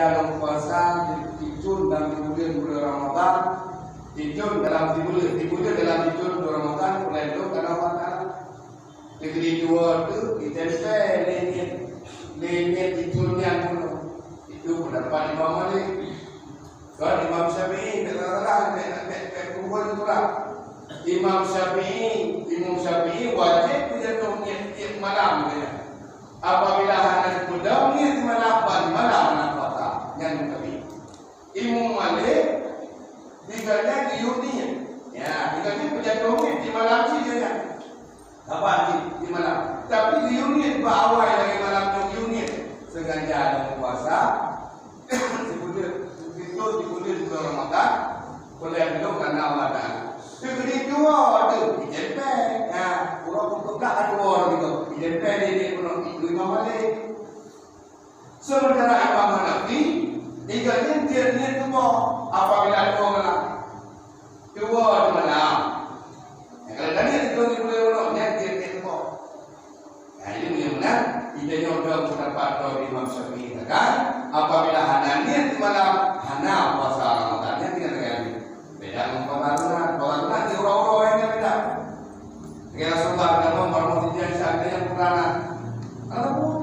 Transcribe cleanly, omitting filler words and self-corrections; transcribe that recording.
dalam puasa tidur dalam bulan Ramadan, tidur dalam tidur dalam tidur bulan Ramadan mulai itu karena Allah. Negeri dua tu kita lihat tidurnya dulu. Itu pendapat Imam Malik. Kalau Imam Syafi'i tak kumpul itu lah. Imam Syafi'i wajib punya niat malam dia. Apabila anak muda niat malam anak kota yang kami. Imam Malik diganya di dunia. Ya, diganya punya niat di malam saja. Apa di malam? Tapi di unit bawah lagi malam di unit sengaja dalam puasa. Dibulir bulan Ramadan. Boleh dulu karena Ramadan. Jadi dua tu dijemput. Ya, kurang belak dua gitu. Dijemput ini pun Imam Malik. Sementara Imam Hanafi diganya dia dua apabila dua malam. Dua di malam. Kalau tadi itu dibulir dia kok. Nah ini yang benar. Kita nyoba pendapat dari Imam Syafi'i kan. Apabila hananiat di malam hana puasa Ramadannya tidak terjadi. Beda dengan pengaruhan di orang-orang yang beda. Kira Rasulullah dengan nomor yang pernah. Kalau